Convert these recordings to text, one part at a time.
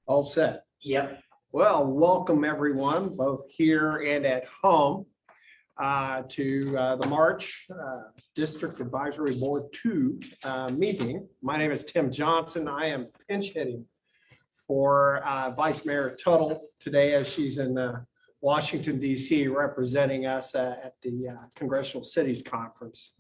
All set. Yep. Well, welcome everyone, both here and at home, to the March District Advisory Board 2 meeting. My name is Tim Johnson. I am pinch hitting for Vice Mayor Tuttle today as she's in Washington, DC, representing us at the Congressional Cities Conference.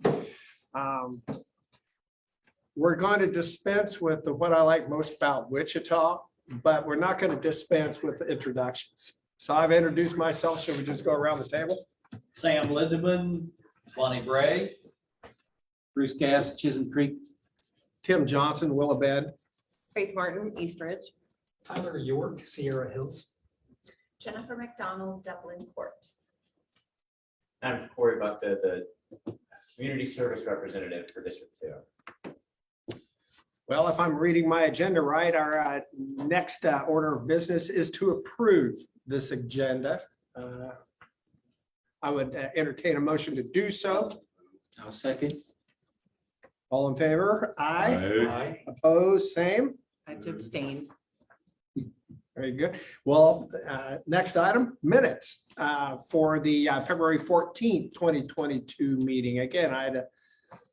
We're going to dispense with what I like most about Wichita, but we're not going to dispense with the introductions. So I've introduced myself. Should we just go around the table? Sam Lindeman, Lonnie Bray, Bruce Gass, Chisholm Creek. Tim Johnson, Willabed. Faith Martin, Eastridge. Tyler York, Sierra Hills. Jennifer McDonald, Dublin Court. I'm Corey Buck, the community service representative for District 2. Well, if I'm reading my agenda right, our next order of business is to approve this agenda. I would entertain a motion to do so. I'll second. All in favor? Aye. Aye. Opposed? Same. I have to abstain. Very good. Well, next item, minutes for the February 14th, 2022 meeting. Again, I'd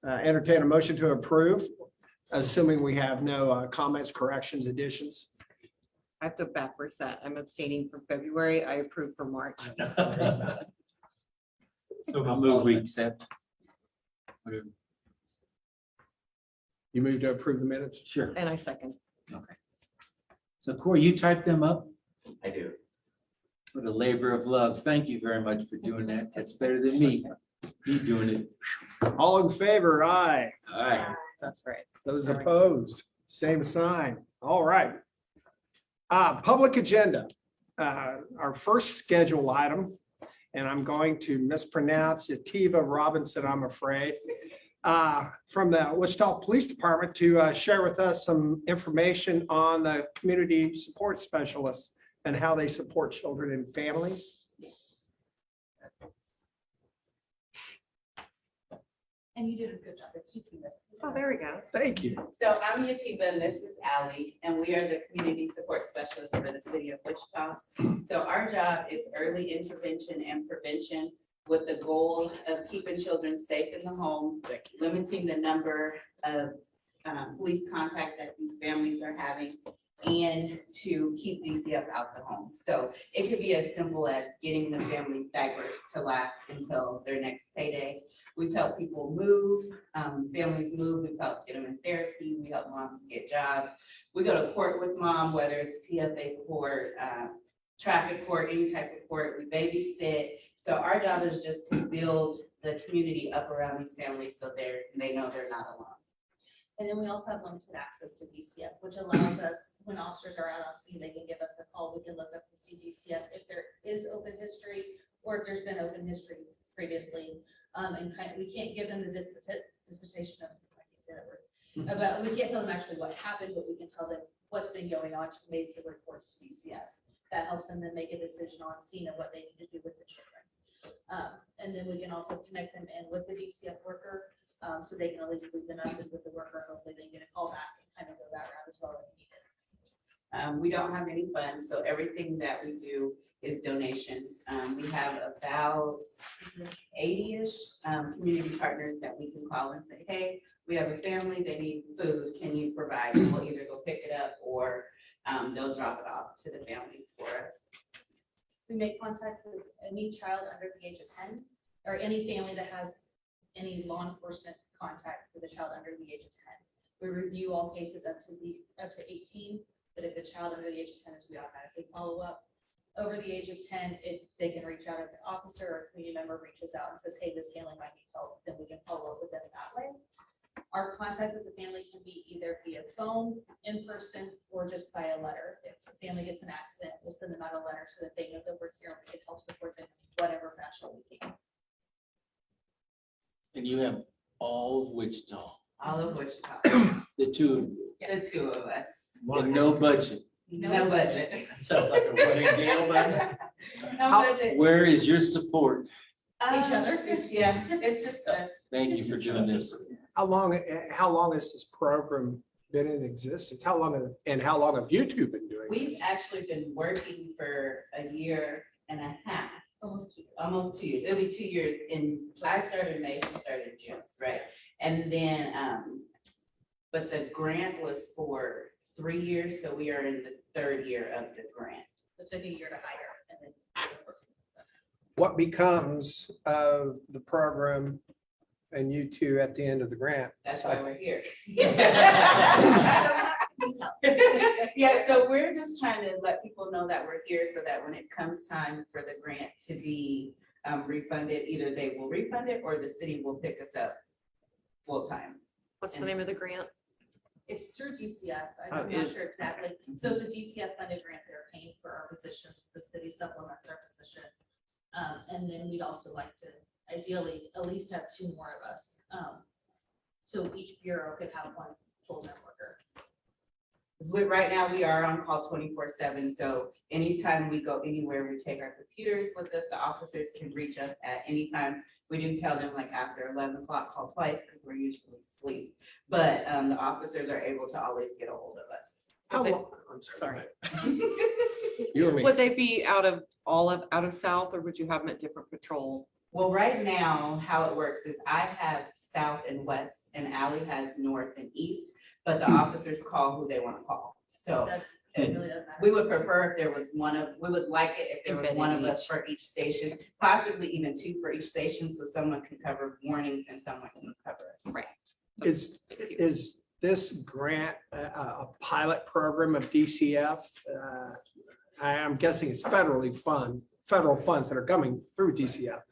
entertain a motion to approve, assuming we have no comments, corrections, additions. I have to backwards that. I'm abstaining from February. I approve for March. So I'll move, we accept. Whatever. You move to approve the minutes? Sure. And I second. Okay. So Corey, you typed them up? I do. What a labor of love. Thank you very much for doing that. That's better than me doing it. All in favor? Aye. All right. That's right. Those opposed, same sign. All right. Public agenda. Our first schedule item, and I'm going to mispronounce it, Tiva Robinson, I'm afraid, from the Wichita Police Department to share with us some information on the community support specialists and how they support children and families. And you did a good job. It's you too. Oh, there we go. Thank you. So I'm Yatiba and this is Ally, and we are the community support specialists for the city of Wichita. So our job is early intervention and prevention with the goal of keeping children safe in the home, limiting the number of police contact that these families are having, and to keep DCF out the home. So it could be as simple as getting the family's diapers to last until their next payday. We've helped people move, families move, we've helped get them in therapy, we help moms get jobs. We go to court with mom, whether it's PSA court, traffic court, any type of court, we babysit. So our job is just to build the community up around these families so they know they're not alone. And then we also have limited access to DCF, which allows us, when officers are out on scene, they can give us a call. We can look up and see DCF if there is open history or if there's been open history previously. And we can't give them the dispensation of, I can't say that word, about, we can't tell them actually what happened, but we can tell them what's been going on to make the reports to DCF. That helps them then make a decision on scene of what they need to do with the children. And then we can also connect them in with the DCF worker, so they can at least leave the message with the worker. Hopefully they get a call back and kind of go that route as well if needed. We don't have any funds, so everything that we do is donations. We have about 80-ish community partners that we can call and say, hey, we have a family, they need food, can you provide? We'll either go pick it up or they'll drop it off to the families for us. We make contact with any child under the age of 10 or any family that has any law enforcement contact with a child under the age of 10. We review all cases up to 18, but if the child under the age of 10 is, we automatically follow up. Over the age of 10, they can reach out if the officer or community member reaches out and says, hey, this family might need help, then we can follow up with them that way. Our contact with the family can be either via phone, in person, or just by a letter. If the family gets an accident, we'll send them out a letter so that they know that we're here and we can help support them in whatever fashion we can. And you have all of Wichita, All of Wichita, the two of you, the two of us. and no budget. No budget. Sounds like a wedding deal, man. No How- budget. Where is your support? Each other? Yeah, it's just us. Thank you for doing this. How long has this program been in existence? How long have you two been doing we've actually been working for a year and a half, Almost 2 years. almost 2 years. It'll be 2 years I started in May, she started in June, right? And then, but the grant was for 3 years, so we are in the 3rd year of the grant. It took a year to hire and then. What becomes of the program and you two at the end of the grant? That's why we're here. Yeah, so we're just trying to let people know that we're here so that when it comes time for the grant to be refunded, either they will refund it or the city will pick us up full-time. What's the name of the grant? It's through DCF. Oh, I'm it not is. sure exactly. So it's a DCF funded grant. They're paying for our positions. The city supplements our position. And then we'd also like to ideally at least have 2 more of us. So each bureau could have 1 full-time worker. 'Cause right now, we are on call 24/7, so anytime we go anywhere, we take our computers with us, the officers can reach us at any time. We do tell them like after 11 o'clock, call twice, because we're usually asleep. But the officers are able to always get a hold of us. How But- long? I'm Sorry. You or me? Would they be out of South, or would you have them at different patrol? Well, right now, how it works is I have south and west, and Ally has north and east, but the officers call who they want to call. So That it really doesn't matter. we would prefer if there was we would like it if there was Embedded one of us each. for each station, possibly even 2 for each station, so someone can cover mornings and someone can cover. Is this grant a pilot program of DCF? I'm guessing it's federal funds that are coming through DCF.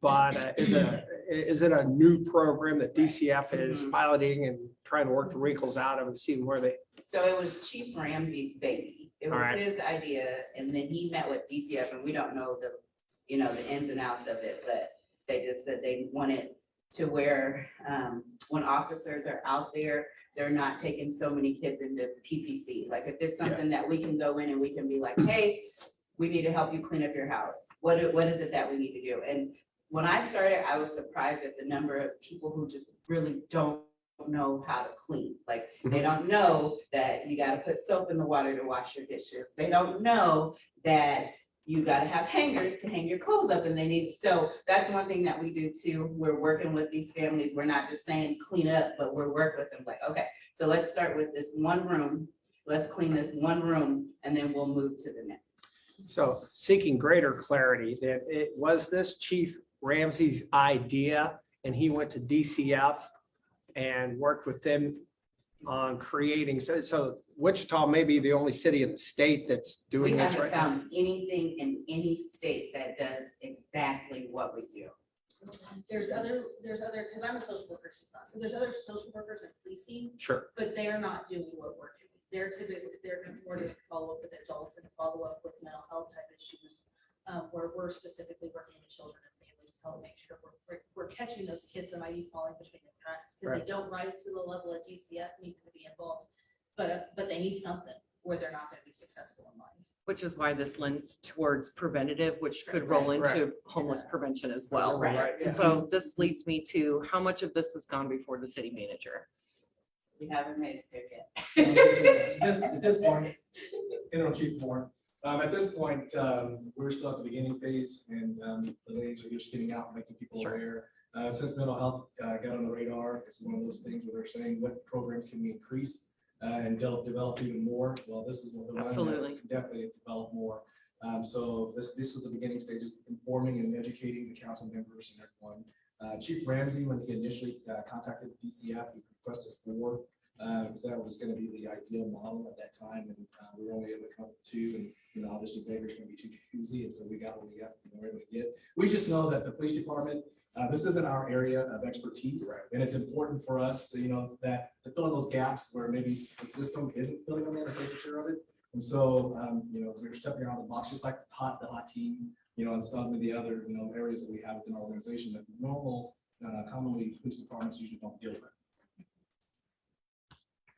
But is it a new program that DCF is Mhm. piloting and trying to work the wrinkles out of and seeing where they? So it was Chief Ramsey's baby. It was Alright. his idea, and then he met with DCF, and we don't know the ins and outs of it, but they just said they wanted to where, when officers are out there, they're not taking so many kids into PPC. Like if it's something that we can go in and we can be like, hey, we need to help you clean up your house. What is it that we need to do? And when I started, I was surprised at the number of people who just really don't know how to clean. Like, they don't know that you gotta put soap in the water to wash your dishes. They don't know that you gotta have hangers to hang your clothes up, and so that's one thing that we do too. We're working with these families. We're not just saying clean up, but we're working with them like, okay, so let's start with this one room. Let's clean this one room, and then we'll move to the next. So seeking greater clarity, that it was this Chief Ramsey's idea, and he went to DCF and worked with them on creating, so Wichita may be the only city in the state that's We doing this haven't right now. found anything in any state that does exactly what we do. There's other, because I'm a social worker, she's not. So there's other social workers in policing, Sure. but they're not doing what we're doing. They're typically, they're more to follow up with adults and follow up with mental health type issues. Where we're specifically working with children and families to help make sure we're catching those kids that might be falling between the cracks. Because they don't rise to the level of DCF, need to be involved. But they need something where they're not gonna be successful in life. Which is why this lends towards preventative, which could roll into homeless prevention as well. Right, yeah. So this leads me to, how much of this has gone before the city manager? We haven't made it there yet. At this point, interim chief Moore, at this point, we're still at the beginning phase, and the ladies are just getting out, and making people Sure. aware. Since mental health got on the radar, it's one of those things where they're saying, what programs can we increase and develop even more? Well, this is one that Absolutely. can definitely develop more. So this was the beginning stages, informing and educating the council members and everyone. Chief Ramsey, when he initially contacted DCF, he requested 4. Because that was going to be the ideal model at that time, and we were only able to come up with 2, and obviously Baker's going to be too choosy, and so we got what we got, we were able to get. We just know that the police department, this isn't our area of expertise, and it's important for us, that to fill in those gaps where maybe the system isn't filling them in or taking care of it. And so, we're stepping out of the box, just like the hot team, and some of the other, areas that we have within our organization that commonly police departments usually don't deal with.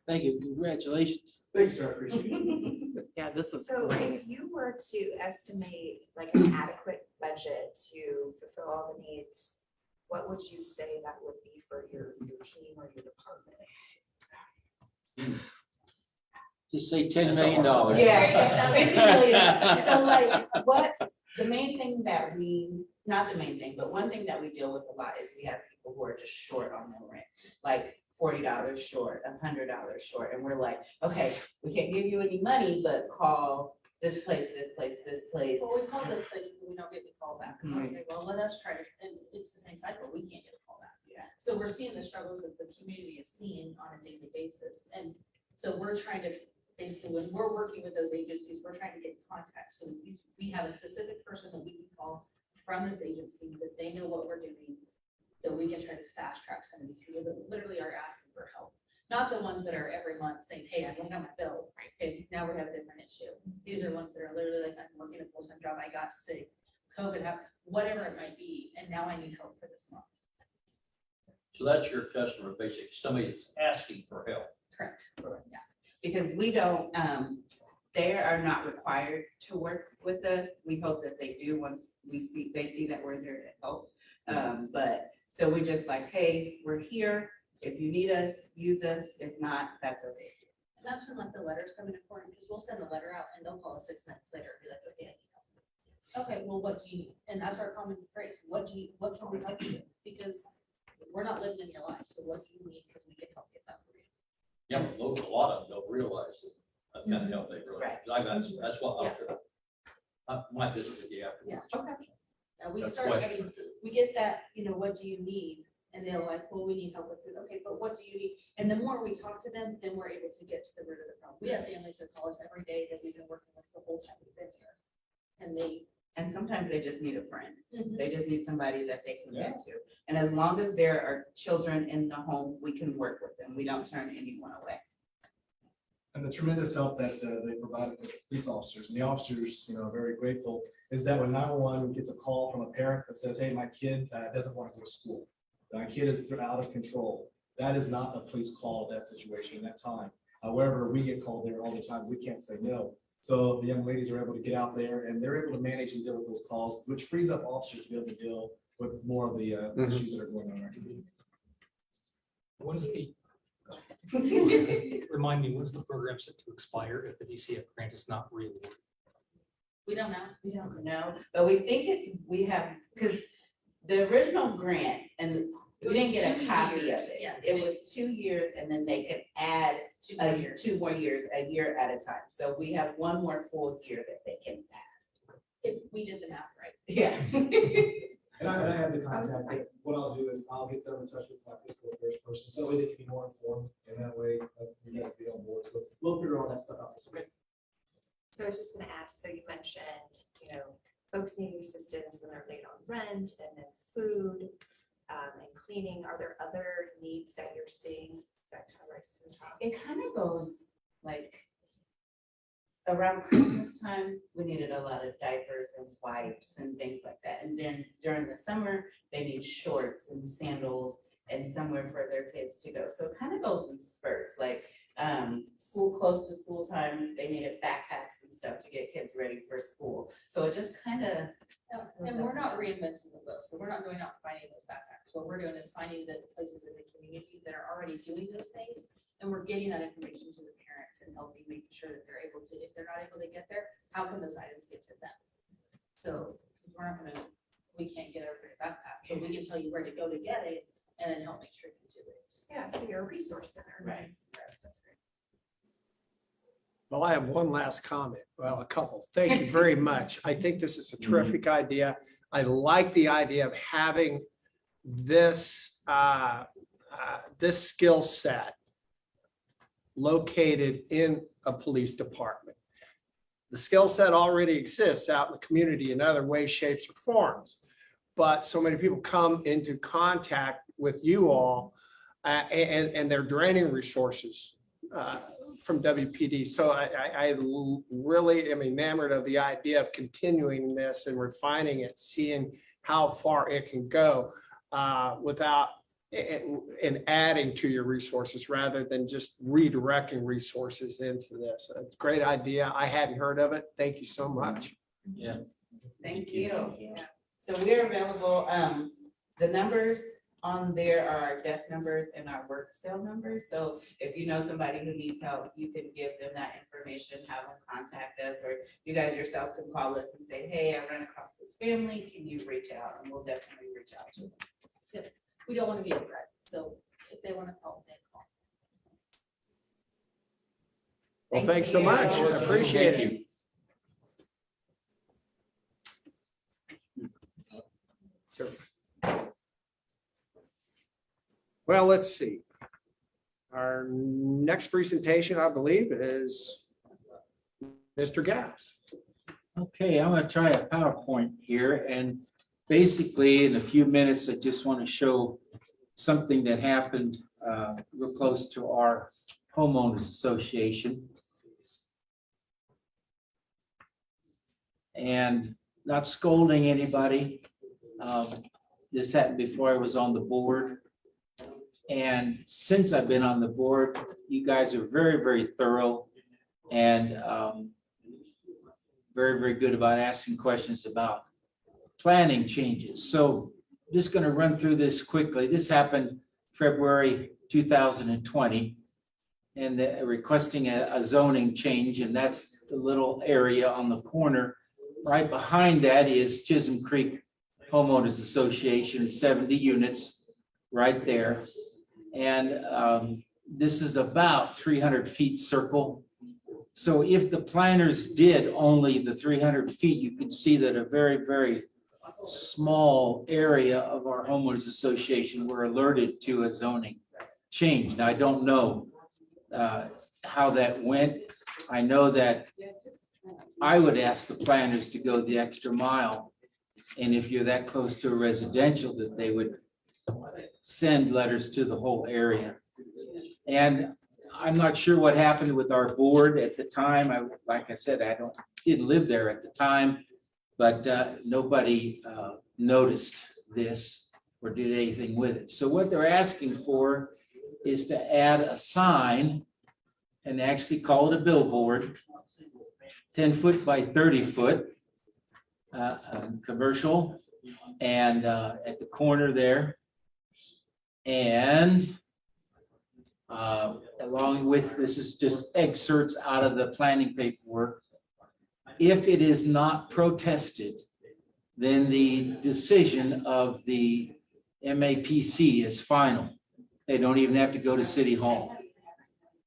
Thank you. Congratulations. Thank you, sir. Appreciate it. Yeah, this is So great. if you were to estimate like an adequate budget to fulfill all the needs, what would you say that would be for your team or your department? Just say $10 million. Yeah, 50 million. So like, what, the main thing that we, not the main thing, but one thing that we deal with a lot is we have people who are just short on their rent. Like $40 short, $100 short, and we're like, okay, we can't give you any money, but call this place, this place, this place. Well, we call those places, but we don't get the call back. Okay, well, let us try to, and it's the same cycle, we can't get a call back. Yeah. So we're seeing the struggles that the community is seeing on a daily basis, and so we're trying to, basically, when we're working with those agencies, we're trying to get in contact, so we have a specific person that we can call from this agency, that they know what we're doing, that we can try to fast track some of these people that literally are asking for help. Not the ones that are every month saying, hey, I don't have my bill, okay, now we have a different issue. These are ones that are literally like, I'm working a full-time job, I got sick, COVID happened, whatever it might be, and now I need help for this month. So that's your customer, basically, somebody that's asking for help. Correct. Yeah. Because we don't, they are not required to work with us. We hope that they do once they see that we're there to help. But, so we just like, hey, we're here. If you need us, use us. If not, that's okay. And that's when like the letters come in important, because we'll send a letter out and they'll call us 6 months later and be like, okay, I need help. Okay, well, what do you need? And that's our common phrase. What can we help you with? Because we're not living in your life, so what do you need? Because we can help get that for you. Yeah, but those, a lot of them don't realize it. That kind of help they really, Right. that's what, my visit with you after. Yeah, okay. Now we That's start, I question. mean, we get that, what do you need? And they're like, well, we need help with it. Okay, but what do you need? And the more we talk to them, then we're able to get to the root of the problem. We have families that call us every day that we've been working with the whole time we've been here. And And sometimes they just need a friend. Mhm. They just need somebody that they can get to. And as long as there are children in the home, we can work with them. We don't turn anyone away. And the tremendous help that they provided for the police officers, and the officers, are very grateful, is that when 911 gets a call from a parent that says, hey, my kid doesn't want to go to school, my kid is out of control, that is not a police call at that situation, in that time. However, we get called there all the time, we can't say no. So the young ladies are able to get out there and they're able to manage and deal with those calls, which frees up officers to be able to deal with more of the issues that are going on in our community. When's the, remind me, when's the program set to expire if the DCF grant is not re-awarded? we don't know. We don't know, but we think we have, because the original grant, and we didn't get a 2 copy of years, it. yeah. It was 2 years, and then they could add 2 more a years. 2 more years, a year at a time. So we have 1 more full year that they can add. If we did the math right. Yeah. And I have the contact, but what I'll do is I'll get them in touch with my fiscal affairs person, so that way they can be more informed, and that way you guys be on board. So we'll figure all that stuff out this week. So I was just gonna ask, so you mentioned, folks needing assistance when they're late on rent and then food and cleaning. Are there other needs that you're seeing that kind of rise to the top? It kind of goes like around Christmas time, we needed a lot of diapers and wipes and things like that. And then during the summer, they need shorts and sandals and somewhere for their kids to go. So it kind of goes in spurts, like school close to school time, they needed backpacks and stuff to get kids ready for school. So it just kind of. And we're not reinventing the wheel, so we're not going out and finding those backpacks. What we're doing is finding the places in the community that are already doing those things. And we're getting that information to the parents and helping, making sure that they're able to, if they're not able to get there, how can those items get to them? So, because we're not gonna, we can't get everybody a backpack, but we can tell you where to go to get it and then help make sure you do it. Yeah, so you're a resource center. Right. That's great. Well, I have one last comment. Well, a couple. Thank you very much. I think this is a terrific idea. I like the idea of having this, this skill set located in a police department. The skill set already exists out in the community in other ways, shapes, or forms. But so many people come into contact with you all and they're draining resources from WPD. So I really am enamored of the idea of continuing this and refining it, seeing how far it can go without and adding to your resources rather than just redirecting resources into this. It's a great idea. I hadn't heard of it. Thank you so much. Yeah. Thank you. So we're available, the numbers On there are our desk numbers and our work cell numbers. So if you know somebody who needs help, you can give them that information, have them contact us, or you guys yourself can call us and say, hey, I ran across this family. Can you reach out? And we'll definitely reach out to them. We don't want to be a threat, so if they want to call, they call. Well, Thank thanks so you. much. I appreciate Thank it. you. Sir. Well, let's see. Our next presentation, I believe, is Mr. Gass. Okay, I'm gonna try a PowerPoint here, and basically in a few minutes, I just want to show something that happened real close to our homeowners association. And not scolding anybody. This happened before I was on the board. And since I've been on the board, you guys are very, very thorough and very, very good about asking questions about planning changes. So just going to run through this quickly. This happened February 2020. And requesting a zoning change, and that's the little area on the corner. Right behind that is Chisholm Creek Homeowners Association, 70 units right there. And this is about 300 feet circle. So if the planners did only the 300 feet, you could see that a very, very small area of our homeowners association were alerted to a zoning change. Now, I don't know how that went. I know that I would ask the planners to go the extra mile. And if you're that close to a residential, that they would send letters to the whole area. And I'm not sure what happened with our board at the time. Like I said, didn't live there at the time, but nobody noticed this or did anything with it. So what they're asking for is to add a sign and actually call it a billboard, 10 foot by 30 foot, commercial, and at the corner there. And along with, this is just excerpts out of the planning paperwork. If it is not protested, then the decision of the MAPC is final. They don't even have to go to City Hall.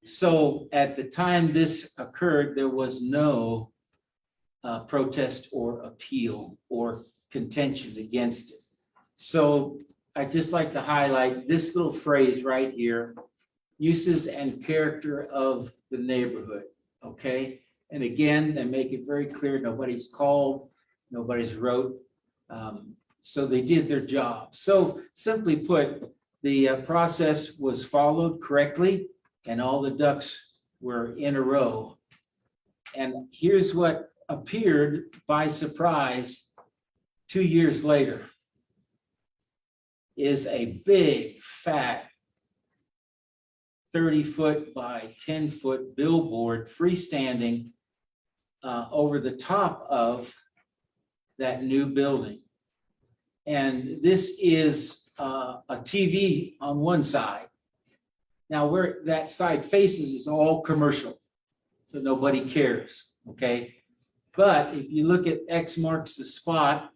So at the time this occurred, there was no protest or appeal or contention against it. So I'd just like to highlight this little phrase right here, uses and character of the neighborhood, okay? And again, they make it very clear, nobody's called, nobody's wrote. So they did their job. So simply put, the process was followed correctly and all the ducks were in a row. And here's what appeared by surprise 2 years later is a big, fat 30-foot by 10-foot billboard freestanding over the top of that new building. And this is a TV on one side. Now where that side faces is all commercial, so nobody cares, okay? But if you look at X marks the spot,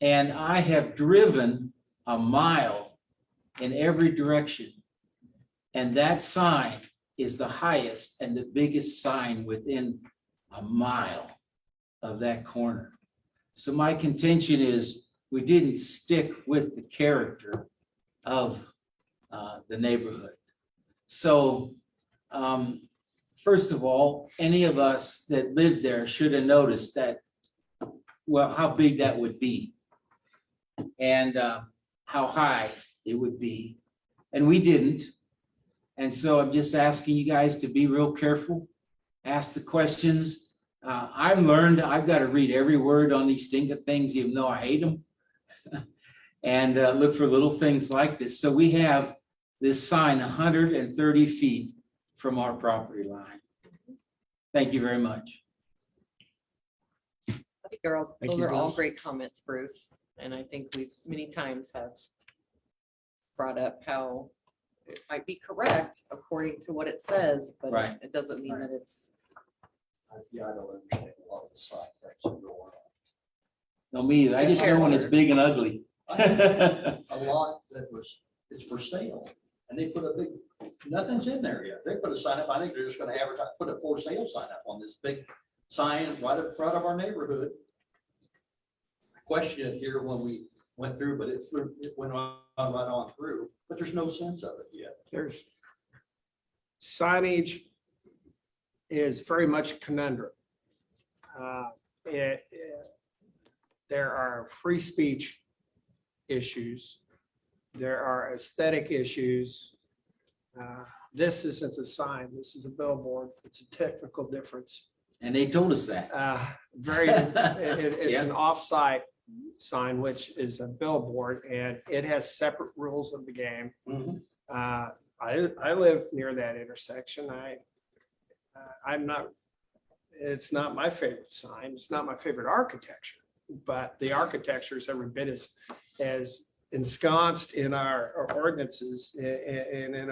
and I have driven a mile in every direction, and that sign is the highest and the biggest sign within a mile of that corner. So my contention is we didn't stick with the character of the neighborhood. So first of all, any of us that lived there should have noticed that, well, how big that would be and how high it would be. And we didn't. And so I'm just asking you guys to be real careful, ask the questions. I've learned I've got to read every word on these stinking things, even though I hate them, and look for little things like this. So we have this sign 130 feet from our property line. Thank you very much. I think those Thank are you, all Bruce. great comments, Bruce. And I think we've many times have brought up, how it might be correct according to what it says, but Right. it doesn't mean that it's. Yeah, I don't understand a lot of the side things that go on. No, me either. I just know when it's big and ugly. A lot that was, it's for sale, and they put a big, nothing's in there yet. They put a sign up, I think they're just gonna advertise, put a for sale sign up on this big sign right in front of our neighborhood. I questioned it here when we went through, but it went on right on through, but there's no sense of it yet. There's signage is very much a conundrum. There are free speech issues. There are aesthetic issues. This isn't a sign, this is a billboard. It's a technical difference. And they told us that. It's an off-site sign, which is a billboard, and it has separate rules of the game. I live near that intersection. I'm not, it's not my favorite sign. It's not my favorite architecture, but the architecture is every bit as ensconced in our ordinances and in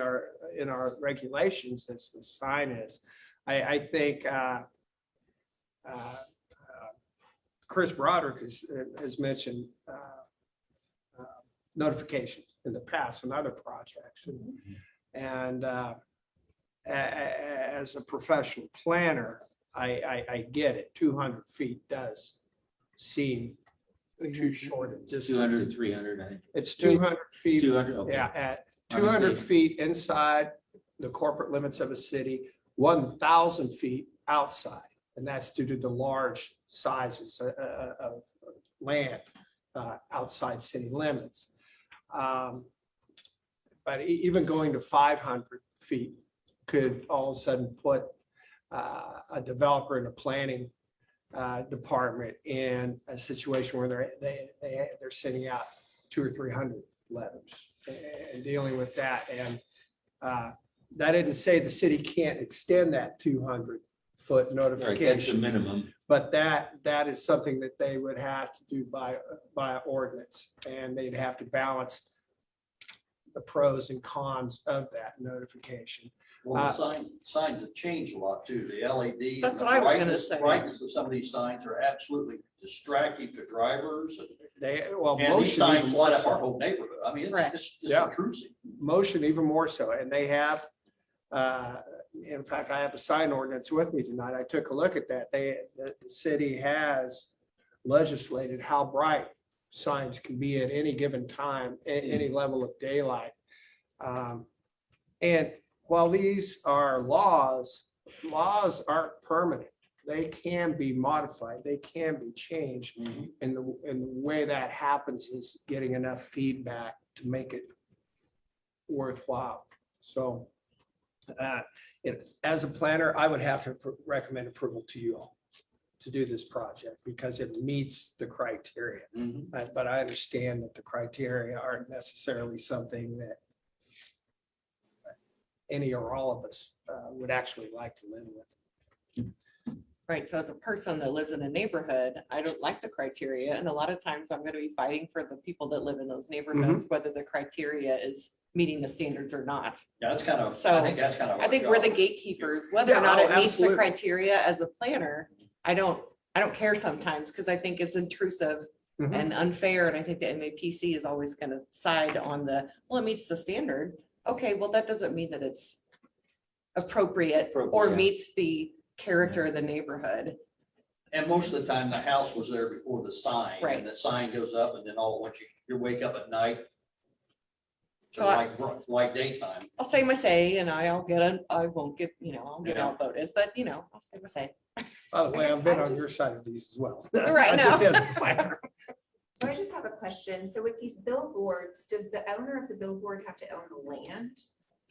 our regulations as the sign is. I think Chris Broderick has mentioned notification in the past and other projects. And as a professional planner, I get it. 200 feet does seem too short a distance. 200, 300, I think. It's 200 feet. 200, okay. Yeah, at My 200 mistake. feet inside the corporate limits of a city, 1,000 feet outside. And that's due to the large sizes of land outside city limits. But even going to 500 feet could all of a sudden put a developer in a planning department in a situation where they're sending out 200 or 300 letters and dealing with that. And that didn't say the city can't extend that 200-foot Right, that's a notification, minimum. but that is something that they would have to do by ordinance, and they'd have to balance the pros and cons of that notification. Well, the signs have changed a lot too, the LED. That's and what I was gonna brightness- say. Brightness of some of these signs are absolutely distracting to drivers, and Well, and these motion even signs more light up our so. whole neighborhood. I mean, Correct. it's Yeah. intrusive. Motion even more so, and they have, in fact, I have a sign ordinance with me tonight. I took a look at that. The city has legislated how bright signs can be at any given time, any level of daylight. And while these are laws aren't permanent. They can be modified, they can be changed. And the way that happens is getting enough feedback to make it worthwhile. So as a planner, I would have to recommend approval to you all to do this project because it meets the criteria. But I understand that the criteria aren't necessarily something that any or all of us would actually like to live with. Right, so as a person that lives in a neighborhood, I don't like the criteria, and a lot of times I'm gonna be fighting for the people that live in those neighborhoods, whether the criteria is meeting the standards or not. Yeah, that's kind of, So, I think that's kind of. I think we're the gatekeepers, whether or not Yeah, it oh, meets the absolutely. criteria as a planner, I don't care sometimes, because I think it's intrusive Mhm. and unfair, and I think the MAPC is always gonna side on well, it meets the standard. Okay, well, that doesn't mean that it's appropriate or Appropriate, yeah. meets the character of the neighborhood. And most of the time, the house was there before the sign. Right. And the sign goes up and then all, once you wake up at night. So Light daytime. I'll say my say, and I won't get, I'll get Yeah. outvoted, but I'll say my say. By the way, I I've been guess I on your side of these as well. Right, I just no. as a planner. So I just have a question. So with these billboards, does the owner of the billboard have to own the land?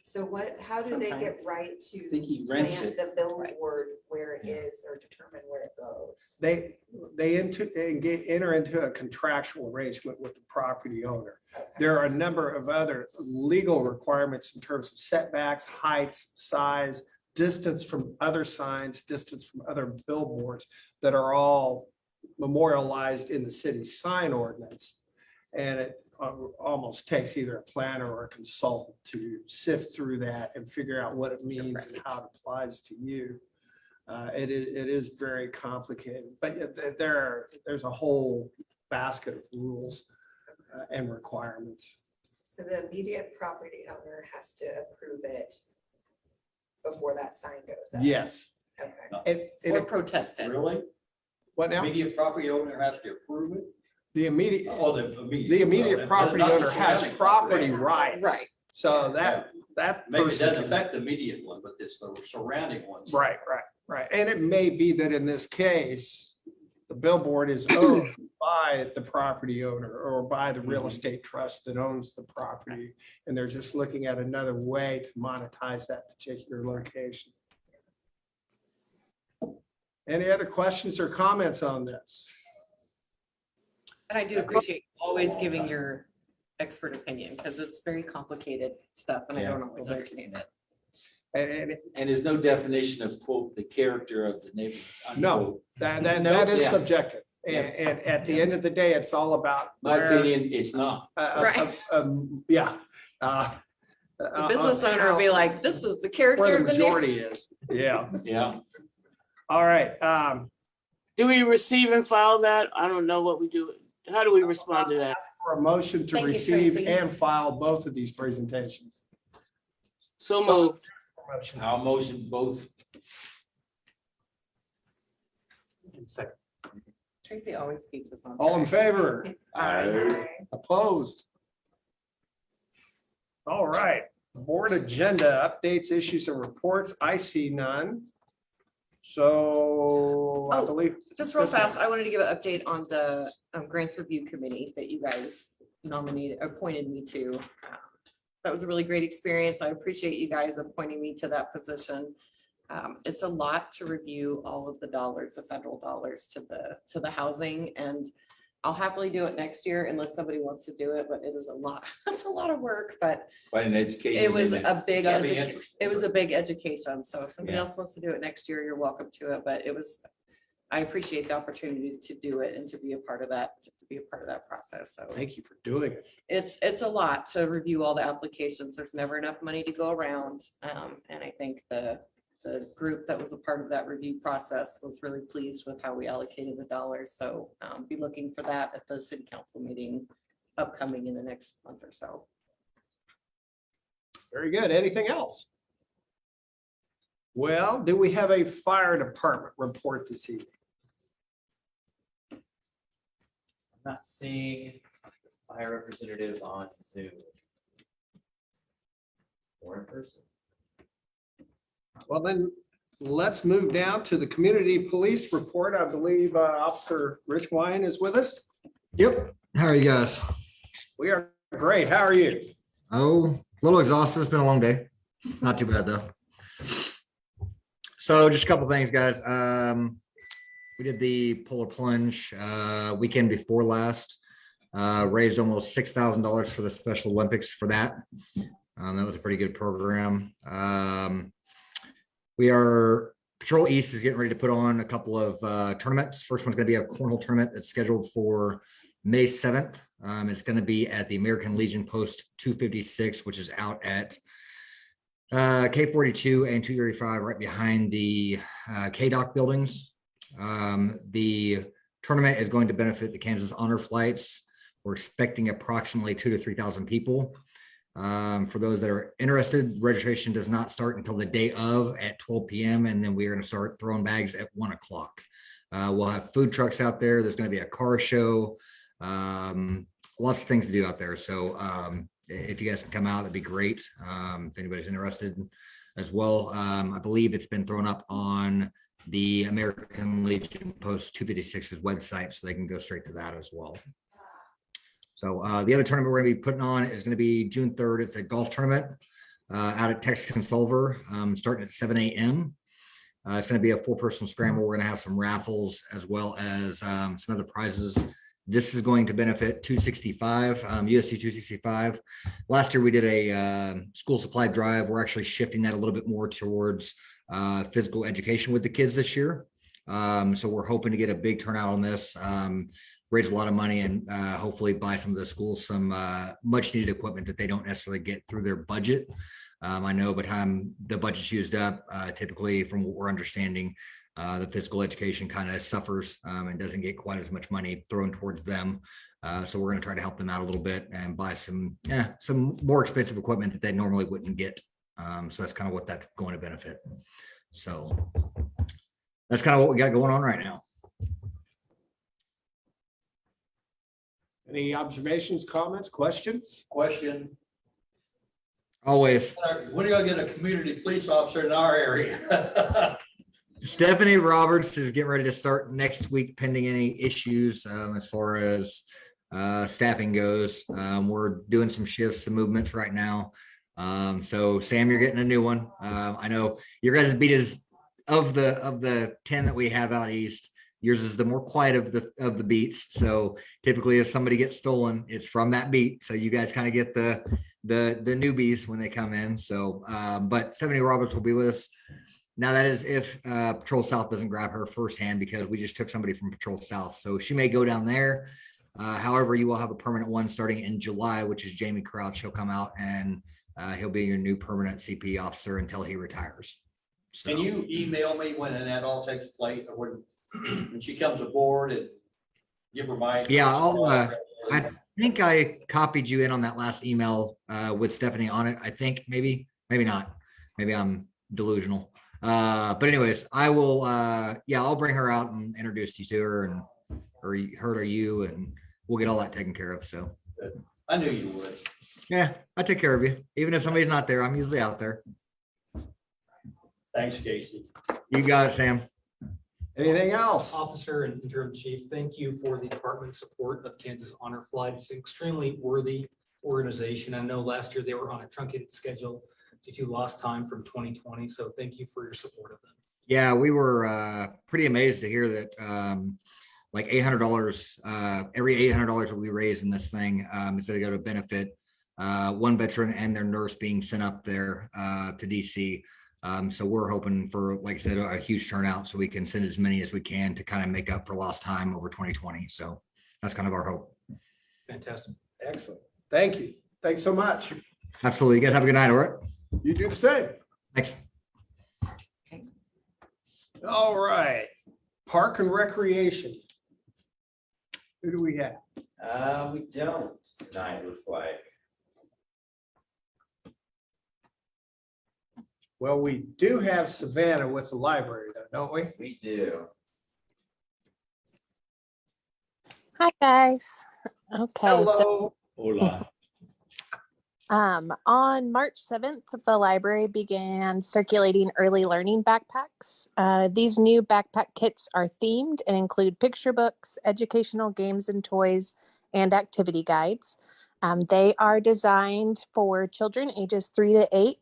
So how do they get Sometimes. right I to think he rents plant it. the billboard where it Yeah. is or determine where it goes? They enter into a contractual arrangement with the property owner. Okay. There are a number of other legal requirements in terms of setbacks, heights, size, distance from other signs, distance from other billboards that are all memorialized in the city sign ordinance. And almost takes either a planner or a consultant to sift through that and figure out what it means and how it applies to you. It is very complicated, but yet there's a whole basket of rules and requirements. So the immediate property owner has to approve it before that sign goes up? Yes. Okay. Or protest it. Really? What now? Immediate property owner has to approve it? The immediate, Oh, the immediate. the immediate well, property not the owner has surrounding property Right. rights. Right. So that Maybe it person doesn't can- affect the immediate one, but it's the surrounding ones. Right. And it may be that in this case, the billboard is owned by the property owner or by the real estate trust that owns the property. And they're just looking at another way to monetize that particular location. Any other questions or comments on this? And I do appreciate always giving your expert opinion because it's very complicated stuff and I don't always understand it. And And there's no definition of quote, the character of the neighborhood. no, unquote. that is Yeah. subjective. And at the end of the day, it's all about. My where- opinion, it's not. Right. Yeah. The business owner will be like, this is the character Where the of the neighborhood. majority is. Yeah. Yeah. All right. Do we receive and file that? I don't know what we do. How do we respond to that? Ask for a motion to Thank you, receive Tracy. and file both of these presentations. So moved. Motion. I'll motion both. And second. Tracy always keeps us on. All in track. favor? Opposed? All right. Board agenda updates, issues and reports. I see none. So I Oh, believe. Just real Yes, ma'am. fast, I wanted to give an update on the grants review committee that you guys appointed me to. That was a really great experience. I appreciate you guys appointing me to that position. It's a lot to review all of the dollars, the federal dollars to the housing, and I'll happily do it next year unless somebody wants to do it, but it is a lot. It's a lot of work, but Quite an education. it was in there. a big, Gotta be educa- interesting. it was a big education. So if somebody Yeah. else wants to do it next year, you're welcome to it, but I appreciate the opportunity to do it and to be a part of that, process. So Thank you for doing it. it's a lot to review all the applications. There's never enough money to go around. And I think the group that was a part of that review process was really pleased with how we allocated the dollars. So be looking for that at the city council meeting upcoming in the next month or so. Very good. Anything else? Well, do we have a fire department report this evening? I'm not seeing a fire representative on Zoom. Or in person. Well, then, let's move down to the community police report. I believe Officer Rich Wine is with us. Yep. How are you guys? We are great. How are you? Oh, a little exhausted. It's been a long day. Not too bad though. So just a couple things, guys. We did the polar plunge weekend before last. Raised almost $6,000 for the Special Olympics for that. That was a pretty good program. Patrol East is getting ready to put on a couple of tournaments. First one's going to be a cornhole tournament that's scheduled for May 7th. It's going to be at the American Legion Post 256, which is out at K42 and 235, right behind the KDOC buildings. The tournament is going to benefit the Kansas Honor Flights. We're expecting approximately 2,000 to 3,000 people. For those that are interested, registration does not start until the day of at 12 p.m. And then we're going to start throwing bags at 1 o'clock. We'll have food trucks out there. There's going to be a car show. Lots of things to do out there. So if you guys can come out, that'd be great. If anybody's interested as well. I believe it's been thrown up on the American Legion Post 256's website, so they can go straight to that as well. So the other tournament we're going to be putting on is going to be June 3rd. It's a golf tournament out at Texas Solver, starting at 7 a.m. It's going to be a 4-person scramble. We're going to have some raffles as well as some other prizes. This is going to benefit 265, USC 265. Last year we did a school supply drive. We're actually shifting that a little bit more towards physical education with the kids this year. So we're hoping to get a big turnout on this. raise a lot of money and hopefully buy some of the schools some much needed equipment that they don't necessarily get through their budget. I know by the time the budget's used up, typically from what we're understanding, the physical education kind of suffers and doesn't get quite as much money thrown towards them. So we're going to try to help them out a little bit and buy some more expensive equipment that they normally wouldn't get. So that's kind of what that's going to benefit. So that's kind of what we got going on right now. Any observations, comments, questions? Question, Always. when are you gonna get a community police officer in our area? Stephanie Roberts is getting ready to start next week pending any issues as far as staffing goes. We're doing some shifts, some movements right now. So Sam, you're getting a new one. I know your guys' beat is of the 10 that we have out east. Yours is the more quiet of the beats. So typically if somebody gets stolen, it's from that beat. So you guys kind of get the newbies when they come in. So but Stephanie Roberts will be with us. Now that is if Patrol South doesn't grab her firsthand, because we just took somebody from Patrol South. So she may go down there. However, you will have a permanent one starting in July, which is Jamie Crouch. He'll come out and he'll be your new permanent CP officer until he retires. So, Can you email me when that all takes place, or when she comes aboard, and give her my? Yeah, I think I copied you in on that last email with Stephanie on it. I think maybe not. Maybe I'm delusional. But anyways, I will, I'll bring her out and introduce you to her and or you, and we'll get all that taken care of. So I knew you would. yeah, I take care of you. Even if somebody's not there, I'm usually out there. Thanks, Casey. You got it, Sam. Anything else? Officer and interim chief, thank you for the department's support of Kansas Honor Flight. It's an extremely worthy organization. I know last year they were on a truncated schedule due to lost time from 2020. So thank you for your support of them. Yeah, we were pretty amazed to hear that like $800, every $800 that we raise in this thing is going to go to benefit one veteran and their nurse being sent up there to DC. So we're hoping for, like I said, a huge turnout so we can send as many as we can to kind of make up for lost time over 2020. So that's kind of our hope. Fantastic. Excellent. Thank you. Thanks so much. Absolutely. You guys have a good night. All right. You do the same. Thanks. All right. Park and Recreation. Who do we have? We don't tonight, looks like. Well, we do have Savannah with the library though, don't we? We do. Hi, guys. Okay, so Hello. on March 7th, the library began circulating early learning backpacks. These new backpack kits are themed and include picture books, educational games and toys, and activity guides. They are designed for children ages 3 to 8.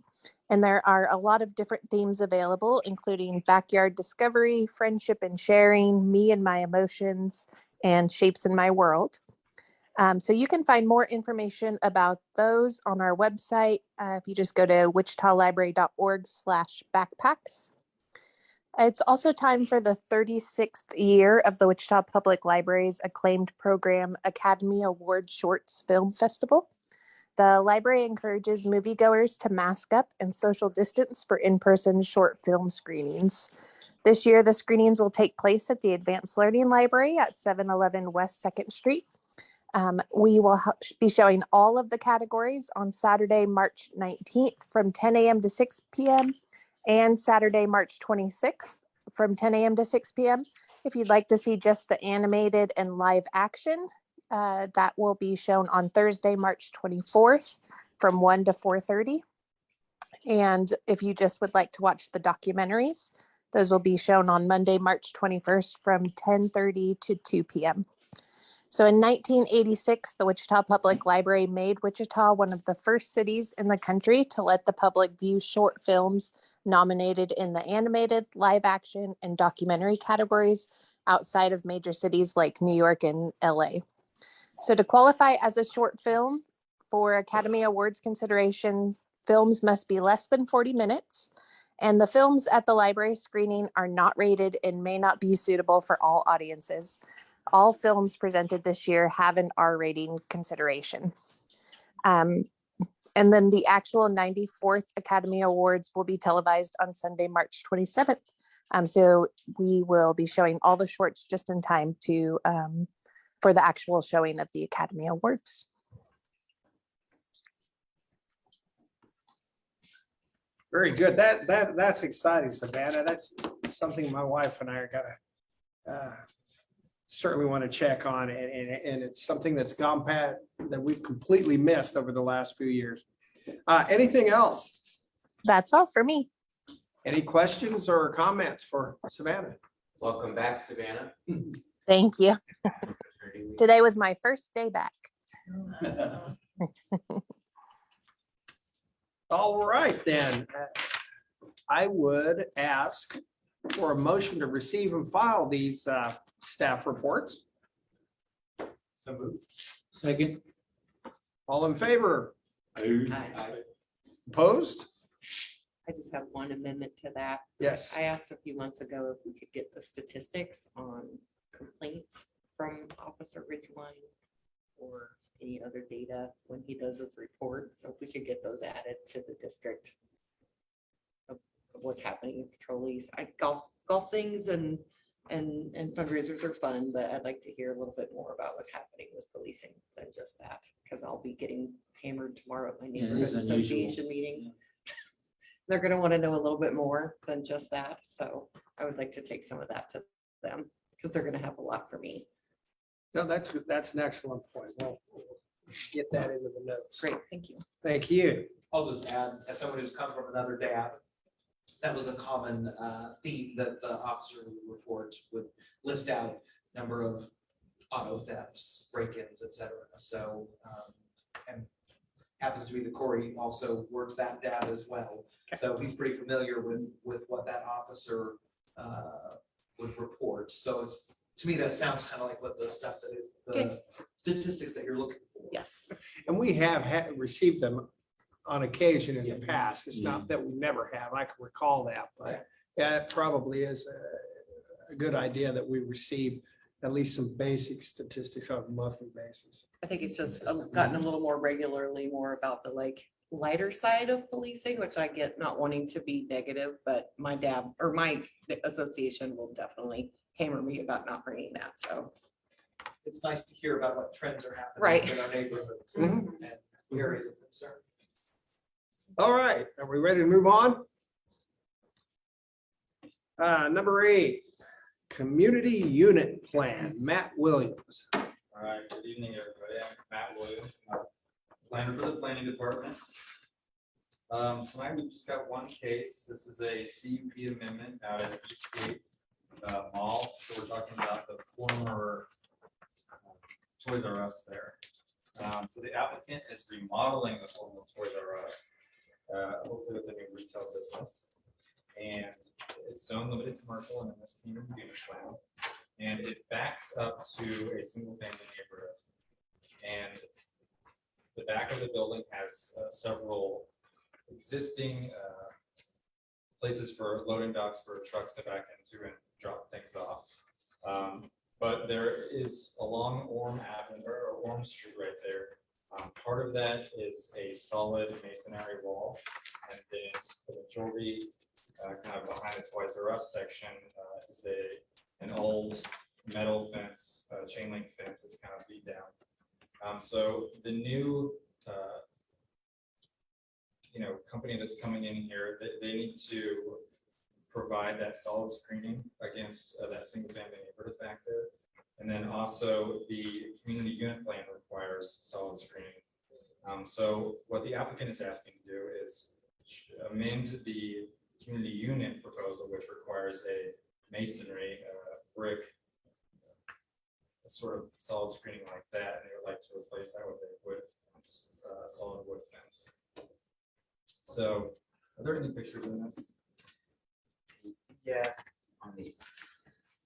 And there are a lot of different themes available, including backyard discovery, friendship and sharing, me and my emotions, and shapes in my world. So you can find more information about those on our website. If you just go to wichitalibrary.org/backpacks. It's also time for the 36th year of the Wichita Public Library's acclaimed program, Academy Award Shorts Film Festival. The library encourages moviegoers to mask up and social distance for in-person short film screenings. This year, the screenings will take place at the Advanced Learning Library at 711 West 2nd Street. We will be showing all of the categories on Saturday, March 19th from 10 a.m. to 6 p.m. and Saturday, March 26th from 10 a.m. to 6 p.m. If you'd like to see just the animated and live action, that will be shown on Thursday, March 24th from 1 to 4:30. And if you just would like to watch the documentaries, those will be shown on Monday, March 21st from 10:30 to 2 p.m. So in 1986, the Wichita Public Library made Wichita one of the first cities in the country to let the public view short films nominated in the animated, live action, and documentary categories outside of major cities like New York and LA. So to qualify as a short film for Academy Awards consideration, films must be less than 40 minutes, and the films at the library screening are not rated and may not be suitable for all audiences. All films presented this year have an R rating consideration. And then the actual 94th Academy Awards will be televised on Sunday, March 27th. So we will be showing all the shorts just in time to for the actual showing of the Academy Awards. Very good. That's exciting, Savannah. That's something my wife and I are gonna certainly want to check on, and it's something that's gone past that we've completely missed over the last few years. Anything else? That's all for me. Any questions or comments for Savannah? Welcome back, Savannah. Thank you. Today was my first day back. All right, then. I would ask for a motion to receive and file these staff reports. So moved. Second. All in favor? Hi. Opposed? I just have one amendment to that. Yes. I asked a few months ago if we could get the statistics on complaints from Officer Ridgeline or any other data when he does his report. So if we could get those added to the district of what's happening in patrollies. Golf things and fundraisers are fun, but I'd like to hear a little bit more about what's happening with policing than just that, because I'll be getting hammered tomorrow at my Yeah, it neighborhood is unusual. association meeting. They're gonna want to know a little bit more than just that, so I would like to take some of that to them, because they're gonna have a lot for me. No, that's an excellent point. We'll get that into the notes. Great, thank you. Thank you. I'll just add, as someone who's come from another dad, that was a common theme that the officer report would list out, number of auto thefts, break-ins, et cetera. So, and happens to be the Corey also works that data as well. So he's pretty familiar with what that officer would report. So it's, to me, that sounds kind of like what the stuff that is, the statistics that you're looking for. Yes. And we have received them on occasion in the past. It's not that we never have. I can recall that, but yeah, it probably is a good idea that we receive at least some basic statistics on a monthly basis. I think it's just gotten a little more regularly more about the lighter side of policing, which I get not wanting to be negative, but my dad or my association will definitely hammer me about not bringing that. So It's nice to hear about what trends are happening Right. in our neighborhoods Mhm. and areas of concern. All right, are we ready to move on? Number 8, Community Unit Plan, Matt Williams. All right, good evening, everybody. I'm Matt Williams, I'm a planner for the planning department. Tonight we've just got one case. This is a CUP amendment out at Eastgate Mall. So we're talking about the former Toys R Us there. So the applicant is remodeling the former Toys R Us, hopefully with a new retail business. And it's zone limited commercial and in this community unit plan. And it backs up to a single family neighborhood. And the back of the building has several existing places for loading docks for trucks to back into and drop things off. But there is along Orm Avenue or Orm Street right there. Part of that is a solid masonry wall. And then the majority kind of behind the Toys R Us section is an old metal fence, chain link fence that's kind of beat down. So the new company that's coming in here, they need to provide that solid screening against that single family neighborhood back there. And then also the community unit plan requires solid screening. So what the applicant is asking to do is amend the community unit proposal, which requires a masonry brick, a sort of solid screening like that, and they would like to replace that with a wood fence, solid wood fence. So, are there any pictures in this? Yeah.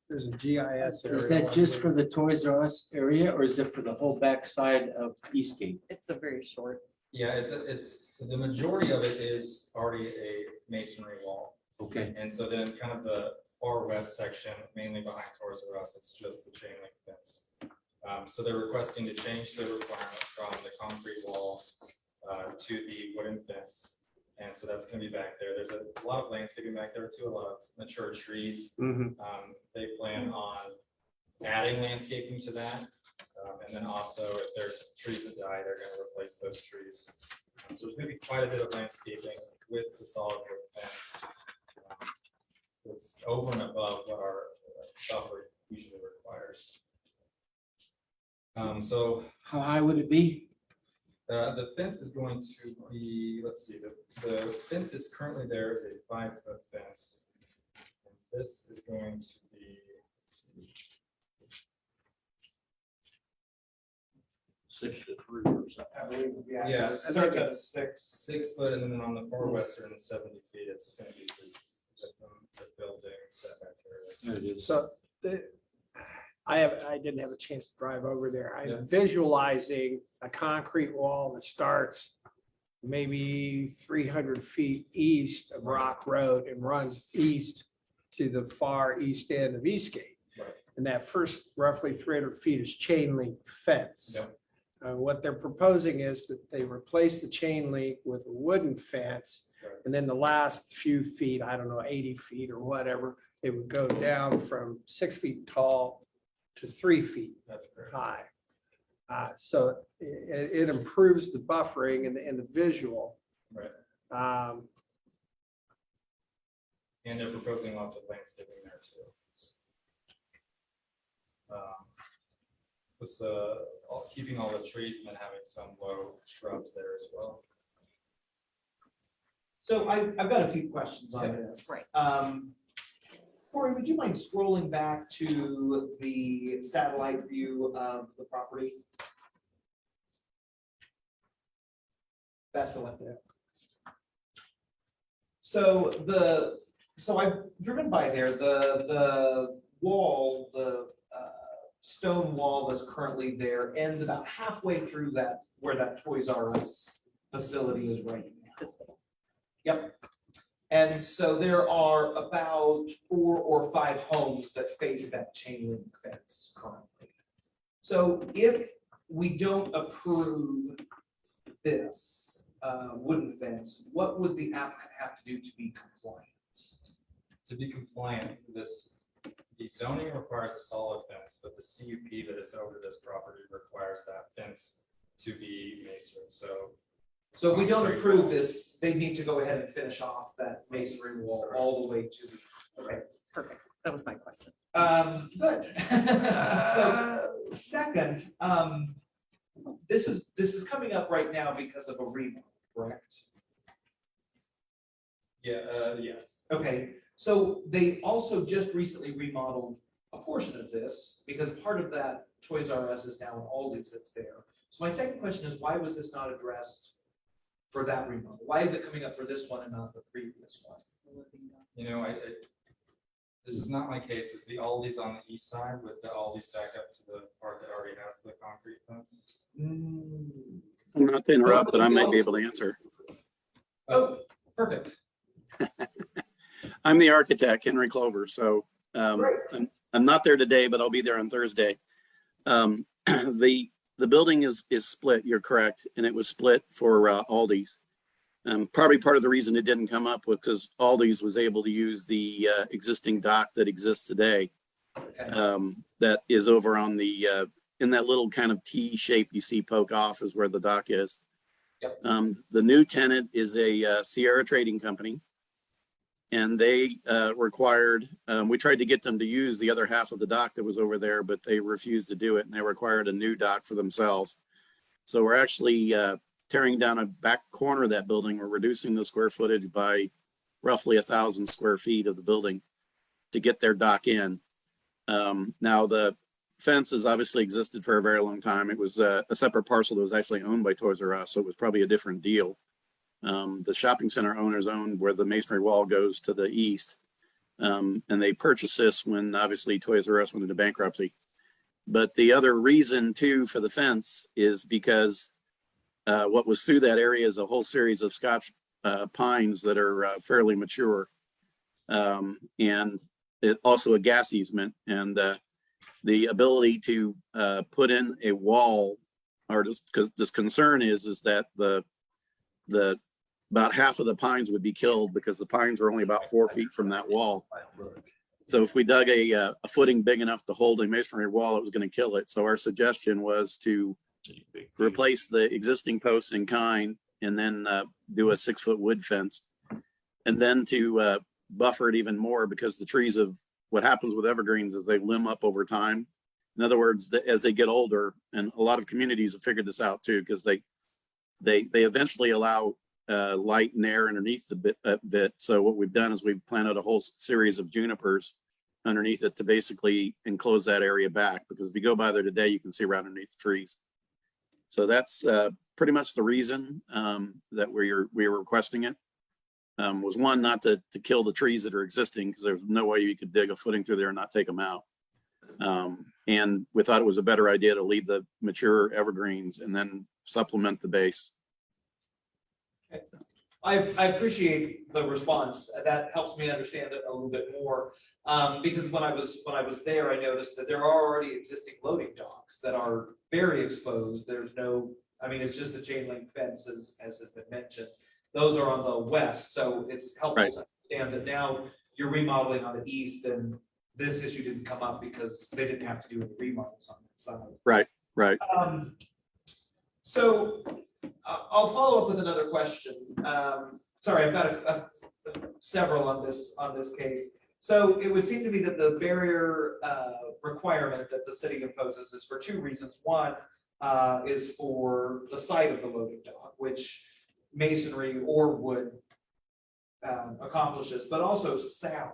There's a GIS area. Is that just for the Toys R Us area or is it for the whole backside of Eastgate? it's a very short. Yeah, it's the majority of it is already a masonry wall. Okay. And so then kind of the far west section, mainly behind Toys R Us, it's just the chain link fence. So they're requesting to change the requirement from the concrete wall to the wooden fence. And so that's gonna be back there. There's a lot of landscaping back there too, a lot of mature trees. They plan on adding landscaping to that. And then also if there's trees that die, they're gonna replace those trees. So there's gonna be quite a bit of landscaping with the solid wood fence. It's over and above what our buffer usually requires. So How high would it be? the fence is going to be, let's see, the fence that's currently there is a 5-foot fence. And this is going to be, let's see, 6 to 3 or something. I believe, yeah, I think it's 6 foot, and then on the far western 70 feet, it's gonna be the building setback area. It is. So I didn't have a chance to drive over there. Yeah. I'm visualizing a concrete wall that starts maybe 300 feet east of Rock Road and runs east to the far east end of Eastgate. Right. And that first roughly 300 feet is chain link fence. Yep. What they're proposing is that they replace the chain link with a wooden fence. Right. And then the last few feet, I don't know, 80 feet or whatever, it would go down from 6 feet tall to 3 feet That's correct. high. So it improves the buffering and the visual. Right. And they're proposing lots of landscaping there too. With keeping all the trees and then having some low shrubs there as well. So I've got a few questions on this. Right. Corey, would you mind scrolling back to the satellite view of the property? That's the one there. So I've driven by there, the wall, the stone wall that's currently there ends about halfway through that, where that Toys R Us facility is right now. This way. Yep. And so there are about 4 or 5 homes that face that chain link fence currently. So if we don't approve this wooden fence, what would the applicant have to do to be compliant? To be compliant, the zoning requires a solid fence, but the CUP that is over this property requires that fence to be masonry. So if we don't approve this, they need to go ahead and finish off that masonry wall all the way to the, okay. Perfect. That was my question. Good. So second, this is coming up right now because of a remodel, correct? Yeah, yes. Okay, so they also just recently remodeled a portion of this because part of that Toys R Us is now an Aldi's that's there. So my second question is, why was this not addressed for that remodel? Why is it coming up for this one and not the previous one? You know, this is not my case. It's the Aldi's on the east side with the Aldi's back up to the part that already has the concrete fence. Not to interrupt, but I might be able to answer. Oh, perfect. I'm the architect, Henry Clover. So I'm not there today, but I'll be there on Thursday. The building is split, you're correct, and it was split for Aldi's. Probably part of the reason it didn't come up was because Aldi's was able to use the existing dock that exists today. That is over on the, in that little kind of T shape you see poke off is where the dock is. Yep. The new tenant is a Sierra Trading Company. And they required, we tried to get them to use the other half of the dock that was over there, but they refused to do it, and they required a new dock for themselves. So we're actually tearing down a back corner of that building. We're reducing the square footage by roughly 1,000 square feet of the building to get their dock in. Now the fence has obviously existed for a very long time. It was a separate parcel that was actually owned by Toys R Us, so it was probably a different deal. The shopping center owners owned where the masonry wall goes to the east. And they purchased this when obviously Toys R Us went into bankruptcy. But the other reason too for the fence is because what was through that area is a whole series of Scotch pines that are fairly mature. And also a gas easement, and the ability to put in a wall, or just because this concern is that the about half of the pines would be killed because the pines are only about 4 feet from that wall. So if we dug a footing big enough to hold a masonry wall, it was going to kill it. So our suggestion was to replace the existing posts in kind and then do a 6-foot wood fence. And then to buffer it even more, because the trees what happens with evergreens is they limb up over time. In other words, as they get older, and a lot of communities have figured this out too, because they eventually allow light and air underneath the bit. So what we've done is we've planted a whole series of junipers underneath it to basically enclose that area back, because if you go by there today, you can see right underneath the trees. So that's pretty much the reason that we were requesting it. Was one, not to kill the trees that are existing, because there's no way you could dig a footing through there and not take them out. And we thought it was a better idea to leave the mature evergreens and then supplement the base. I appreciate the response. That helps me understand it a little bit more. Because when I was there, I noticed that there are already existing loading docks that are very exposed. There's no, I mean, it's just a chain link fence as has been mentioned. Those are on the west, so it's helpful to understand that now you're remodeling on the east, and this issue didn't come up because they didn't have to do any remodels on that side. Right. So I'll follow up with another question. Sorry, I've got several on this case. So it would seem to me that the barrier requirement that the city imposes is for two reasons. One is for the site of the loading dock, which masonry or wood accomplishes, but also sound.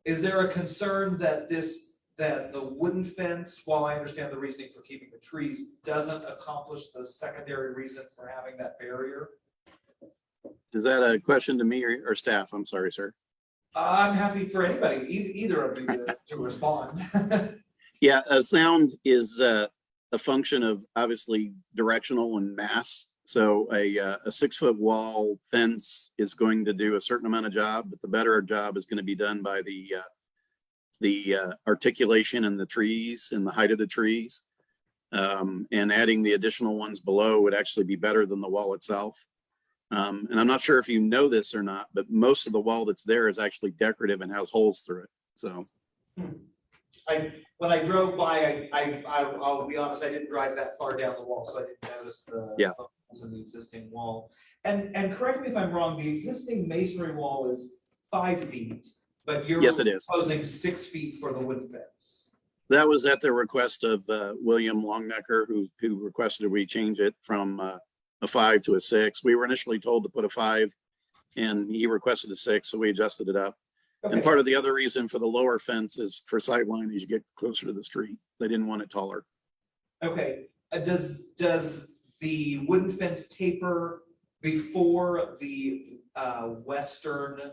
Is there a concern that the wooden fence, while I understand the reasoning for keeping the trees, doesn't accomplish the secondary reason for having that barrier? Is that a question to me or staff? I'm sorry, sir. I'm happy for anybody, either of you to respond. Yeah, sound is a function of obviously directional and mass. So a 6-foot wall fence is going to do a certain amount of job, but the better job is going to be done by the articulation and the trees and the height of the trees. And adding the additional ones below would actually be better than the wall itself. And I'm not sure if you know this or not, but most of the wall that's there is actually decorative and has holes through it. So When I drove by, I'll be honest, I didn't drive that far down the wall, so I didn't notice the holes in the existing wall. And correct me if I'm wrong, the existing masonry wall is 5 feet, but you're yes, it is. proposing 6 feet for the wooden fence. That was at the request of William Longnecker, who requested we change it from a 5 to a 6. We were initially told to put a 5, and he requested a 6, so we adjusted it up. Okay. And part of the other reason for the lower fence is for sightline as you get closer to the street. They didn't want it taller. Okay, does the wooden fence taper before the western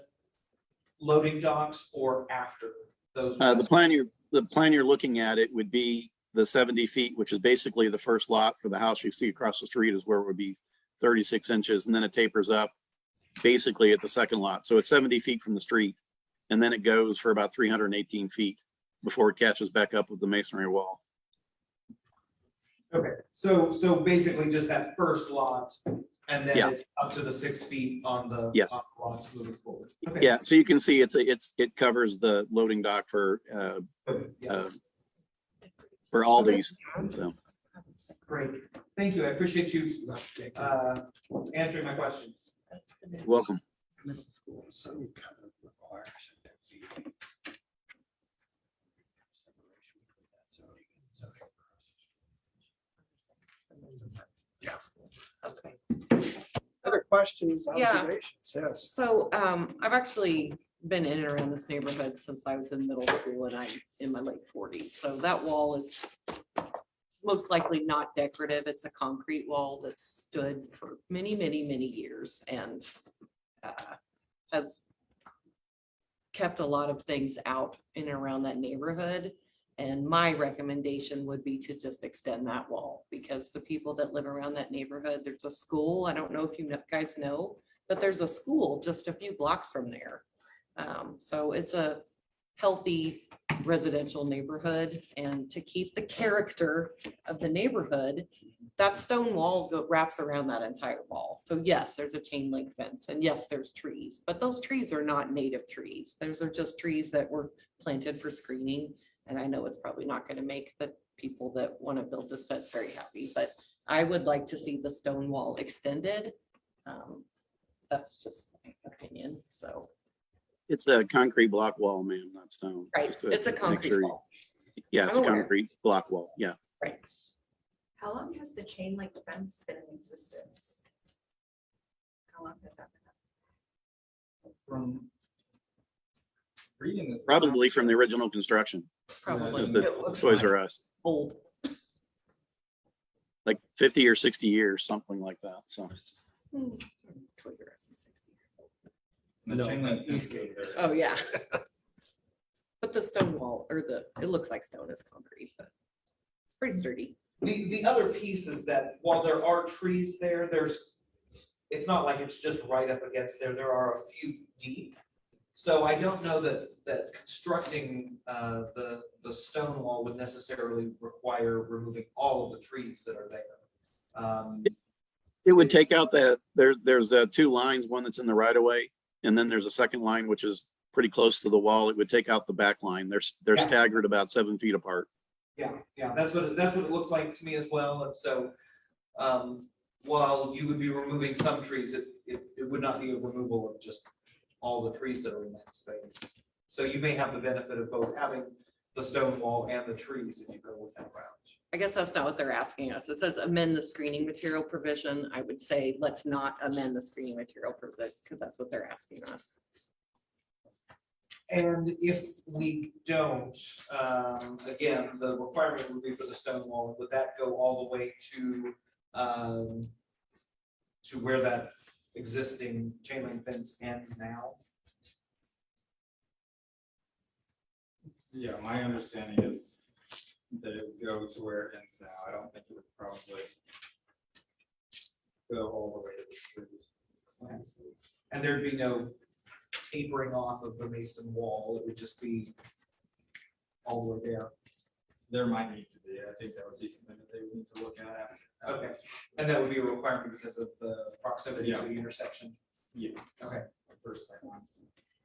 loading docks or after those? The plan you're looking at, it would be the 70 feet, which is basically the first lot for the house you see across the street, is where it would be 36 inches, and then it tapers up basically at the second lot. So it's 70 feet from the street, and then it goes for about 318 feet before it catches back up with the masonry wall. Okay, so basically just that first lot, and then Yeah. it's up to the 6 feet on the Yes. on the lots moving forward. Okay. Yeah, so you can see it covers the loading dock for Yes. for Aldi's. So Great, thank you. I appreciate you answering my questions. welcome. Middle school, some code requires it to be. Yeah. Okay. Other questions, Yeah. observations? Yes. So I've actually been in and around this neighborhood since I was in middle school and I'm in my late 40s. So that wall is most likely not decorative. It's a concrete wall that stood for many, many, many years and has kept a lot of things out in and around that neighborhood. And my recommendation would be to just extend that wall because the people that live around that neighborhood, there's a school. I don't know if you guys know, but there's a school just a few blocks from there. So it's a healthy residential neighborhood and to keep the character of the neighborhood, that stone wall wraps around that entire wall. So yes, there's a chain link fence and yes, there's trees, but those trees are not native trees. Those are just trees that were planted for screening. And I know it's probably not going to make the people that want to build this fence very happy, but I would like to see the stone wall extended. That's just my opinion, so. It's a concrete block wall, ma'am, not stone. Right, Just to it's a make concrete sure you- wall. Yeah, it's I'm a aware. concrete block wall, yeah. Right. How long has the chain link fence been in existence? How long has that been? From reading this. Probably from the original construction Probably. of the It looks Toys like- R Us, Old. like 50 or 60 years, something like that, so. The No, chain link fence Eastgate. is Oh, yeah. But the stone wall or it looks like stone is concrete, but it's pretty sturdy. The other piece is that while there are trees there, it's not like it's just right up against there. There are a few deep. So I don't know that constructing the stone wall would necessarily require removing all of the trees that are there. It would take out there's two lines, one that's in the right of way, and then there's a second line, which is pretty close to the wall. It would take out the back line. They're Yeah. staggered about 7 feet apart. Yeah, that's what it looks like to me as well. And so while you would be removing some trees, it would not be a removal of just all the trees that are in that space. So you may have the benefit of both having the stone wall and the trees if you go with that route. I guess that's not what they're asking us. It says amend the screening material provision. I would say let's not amend the screening material provision because that's what they're asking us. And if we don't, again, the requirement would be for the stone wall, would that go all the way to where that existing chain link fence ends now? Yeah, my understanding is that it would go to where it ends now. I don't think it would probably go all the way to the street. And there'd be no tapering off of the mason wall, it would just be all the way there. There might need to be, I think that would be something that they would need to look at after. Okay, and that would be a requirement because of the proximity to Yeah. the intersection. Yeah. Okay. First sight lines.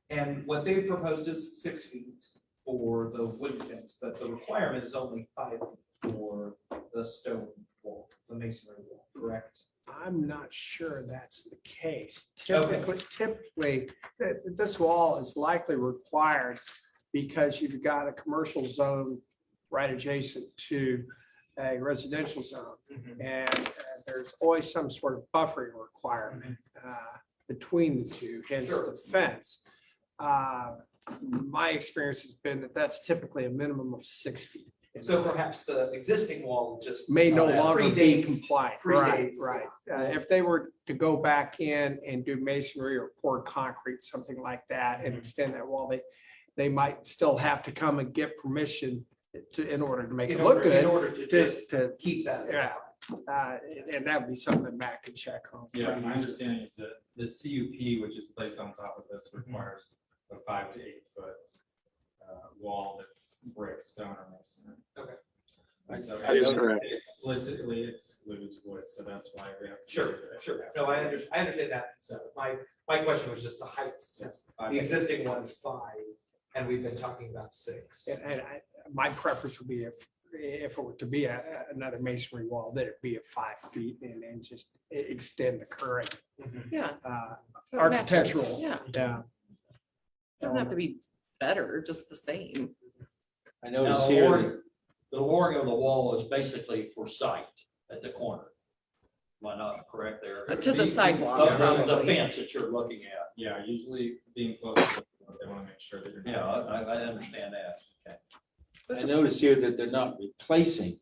And what they've proposed is 6 feet for the wood fence, but the requirement is only 5 feet for the stone wall, the masonry wall, correct? I'm not sure that's the case. Okay. Typically, this wall is likely required because you've got a commercial zone right adjacent to a residential zone. And there's always some sort of buffering requirement between the two, hence Sure. the fence. My experience has been that that's typically a minimum of 6 feet. So perhaps the existing wall just. May no longer be predates- compliant. Right, predates. right. If they were to go back in and do masonry or pour concrete, something like that, and extend that wall, they might still have to come and get permission in order to make it look good. In order to just To, keep that. yeah, and that would be something that Matt could check on. Yeah, pretty my easily. understanding is that the CUP, which is placed on top of this, requires a 5 to 8 foot wall that's brick, stone, or masonry. Okay. And so That is it correct. Explicitly excludes wood, so that's why we have. to- Sure. No, I understand that. So my question was just the height, since the existing one is 5, and we've been talking about 6. And my preference would be if it were to be another masonry wall, that it be at 5 feet and then just extend the current Yeah. So it matches. architectural. Yeah. Yeah. Doesn't have to be better, just the same. I Now, noticed the here, lowering- the lowering of the wall is basically for sight at the corner. Am I not correct there? To the sidewalk, The probably. fence that you're looking at. Yeah, usually being close, to the- they want to make sure that you're. not- Yeah, I understand that. Okay. I noticed here that they're not replacing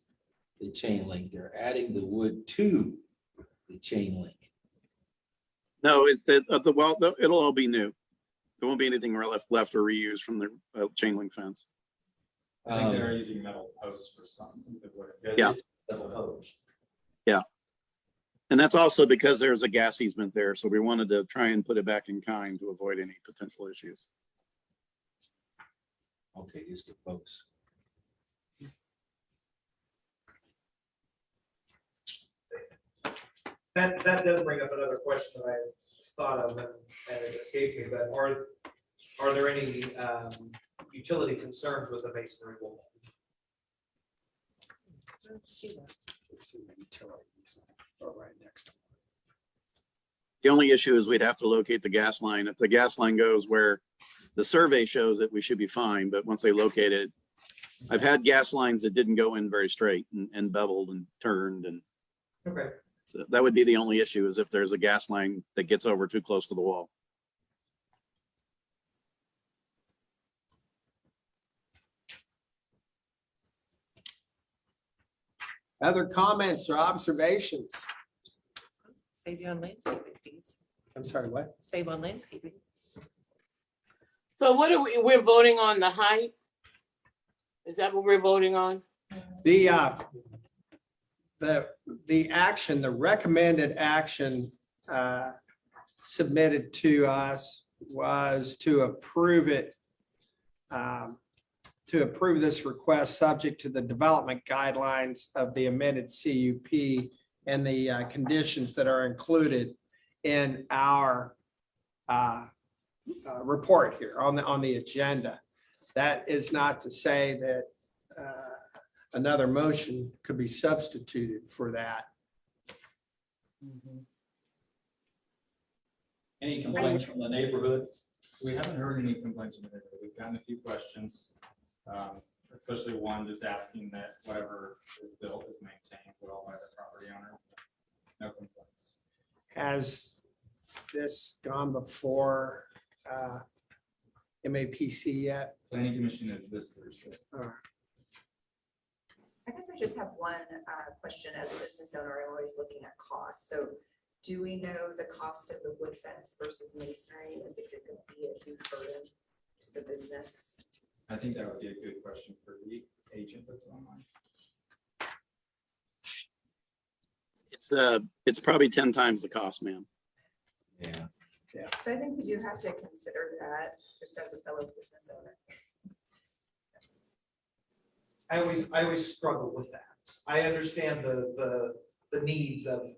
the chain link, they're adding the wood to the chain link. No, well, it'll all be new. There won't be anything left or reused from the chain link fence. I think they're using metal posts for some. of the wood. Yeah. Double hose. And that's also because there's a gas easement there, so we wanted to try and put it back in kind to avoid any potential issues. Okay, just the folks. That does bring up another question that I thought of and it escaped me, but are there any utility concerns with the masonry wall? It's in the utilities, or right next to The only issue is we'd have to locate the gas line. If the gas line goes where the survey shows it, we should be fine, but once they locate it, I've had gas lines that didn't go in very straight and beveled and turned, and Okay. so that would be the only issue, is if there's a gas line that gets over too close to the wall. Other comments or observations? Save you on landscaping fees. I'm sorry, what? Save on landscaping. So what are we're voting on the height? Is that what we're voting on? The action, the recommended action submitted to us was to approve it, to approve this request subject to the development guidelines of the amended CUP and the conditions that are included in our report here on the agenda. That is not to say that another motion could be substituted for that. Any complaints from the neighborhood? We haven't heard any complaints from the neighborhood. We've gotten a few questions, especially one just asking that whatever is built is maintained well by the property owner. No complaints. Has this gone before MAPC yet? Planning Commission is this Thursday. I guess I just have one question as a business owner. I'm always looking at costs. So do we know the cost of the wood fence versus masonry? And is it going to be a huge burden to the business? I think that would be a good question for the agent that's online. It's probably 10 times the cost, ma'am. Yeah. So I think we do have to consider that just as a fellow business owner. I always struggle with that. I understand the needs of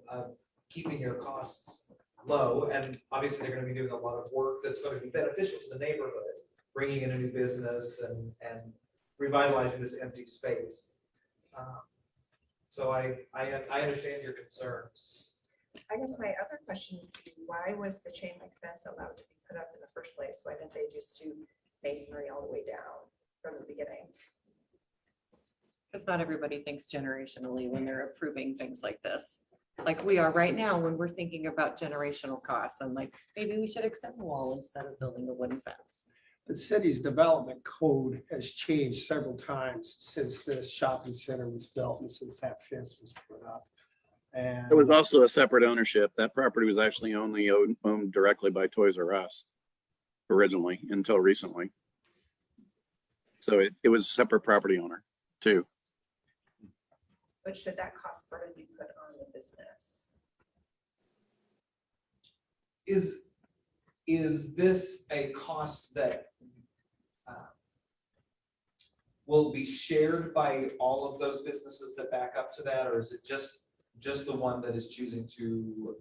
keeping your costs low, and obviously they're gonna be doing a lot of work that's gonna be beneficial to the neighborhood, bringing in a new business and revitalizing this empty space. So I understand your concerns. I guess my other question would be, why was the chain link fence allowed to be put up in the first place? Why didn't they just do masonry all the way down from the beginning? Because not everybody thinks generationally when they're approving things like this. Like we are right now when we're thinking about generational costs and like, maybe we should extend the wall instead of building a wooden fence. The city's development code has changed several times since this shopping center was built and since that fence was put up. And It was also a separate ownership. That property was actually only owned directly by Toys R Us originally, until recently. So it was a separate property owner too. But should that cost burden be put on the business? Is this a cost that will be shared by all of those businesses that back up to that, or is it just the one that is choosing to?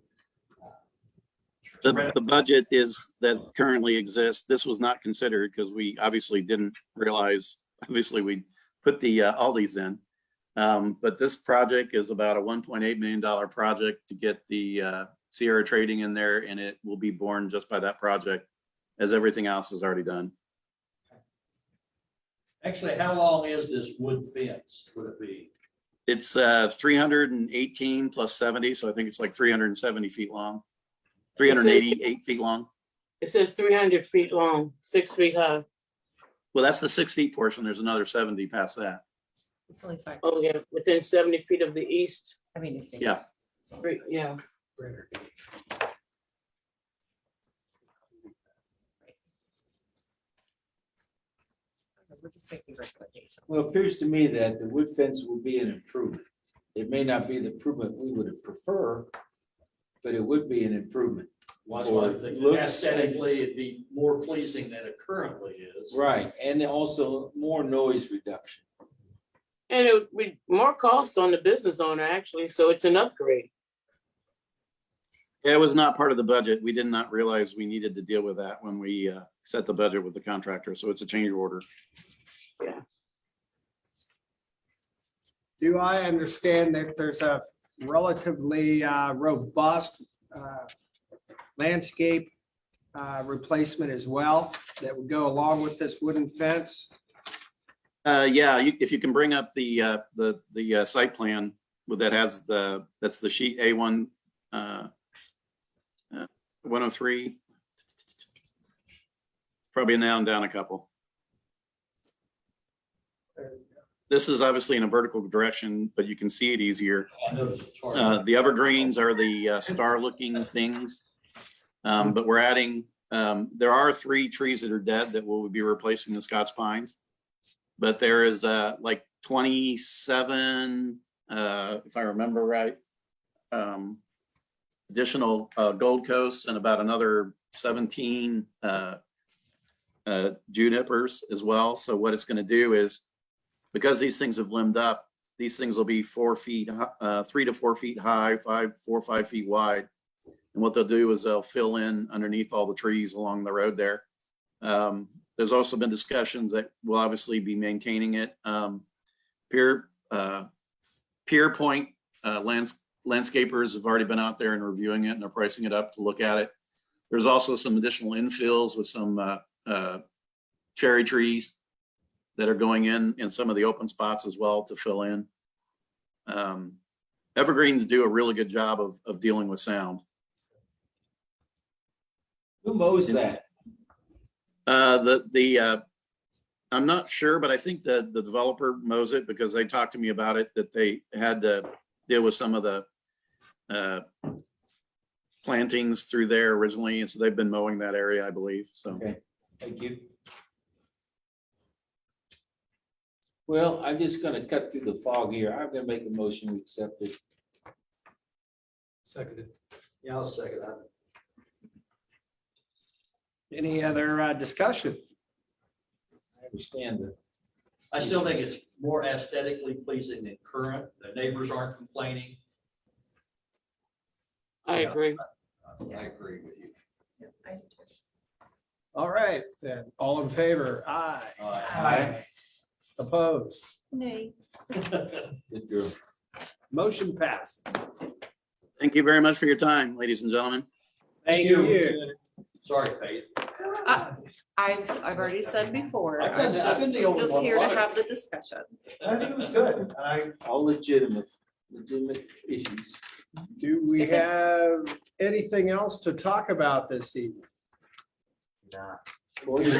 The budget is that currently exists. This was not considered because we obviously didn't realize, obviously we put the Aldi's in. But this project is about a $1.8 million project to get the Sierra Trading in there, and it will be borne just by that project, as everything else is already done. Actually, how long is this wood fence? Would it be? It's 318 plus 70, so I think it's like 370 feet long, 388 feet long. It says 300 feet long, 6 feet high. Well, that's the 6 feet portion. There's another 70 past that. It's only 5. Oh, yeah, within 70 feet of the east. I mean, if they- Yeah. Yeah. We're just making recommendations. Well, it appears to me that the wood fence will be an improvement. It may not be the improvement we would prefer, but it would be an improvement. Well, for that's why I think looks. aesthetically, it'd be more pleasing than it currently is. Right, and also more noise reduction. And it would be more cost on the business owner, actually, so it's an upgrade. Yeah, it was not part of the budget. We did not realize we needed to deal with that when we set the budget with the contractor. So it's a change order. Do I understand that there's a relatively robust landscape replacement as well that would go along with this wooden fence? Yeah, if you can bring up the site plan with that's the sheet A1 103. Probably now down a couple. This is obviously in a vertical direction, but you can see it easier. I noticed it's hard. The evergreens are the star looking things. But we're adding, there are 3 trees that are dead that will be replacing the Scots pines. But there is like 27, if I remember right, additional Gold Coast and about another 17 junipers as well. So what it's going to do is, because these things have limbed up, these things will be 4 feet, 3 to 4 feet high, 4 or 5 feet wide. And what they'll do is they'll fill in underneath all the trees along the road there. There's also been discussions that we'll obviously be maintaining it. Pier Point landscapers have already been out there and reviewing it, and they're pricing it up to look at it. There's also some additional infills with some cherry trees that are going in some of the open spots as well to fill in. Evergreens do a really good job of dealing with sound. Who mows that? I'm not sure, but I think the developer mows it because they talked to me about it, that they had to deal with some of the plantings through there originally. And so they've been mowing that area, I believe. So. Okay, thank you. Well, I'm just gonna cut through the fog here. I'm gonna make a motion to accept it. Seconded. Yeah, I'll second that. Any other discussion? I understand that. I still think it's more aesthetically pleasing than current. The neighbors aren't complaining. I agree. I agree with you. I do too. All right, then, all in favor? Aye. Aye. Opposed? Nay. Good girl. Motion passes. Thank you very much for your time, ladies and gentlemen. Thank you. Sorry, Faith. I've already said before, I've been I'm the only just one here to on it. have the discussion. I think it was good. All legitimate issues. Do we have anything else to talk about this evening? Corey, you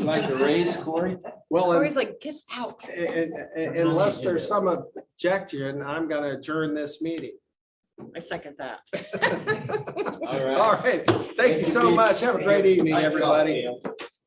like a raise, Corey? Well, Always like, get out. unless there's some objection, I'm gonna adjourn this meeting. I second that. All right. All right, thank you so much. Have a great evening, everybody.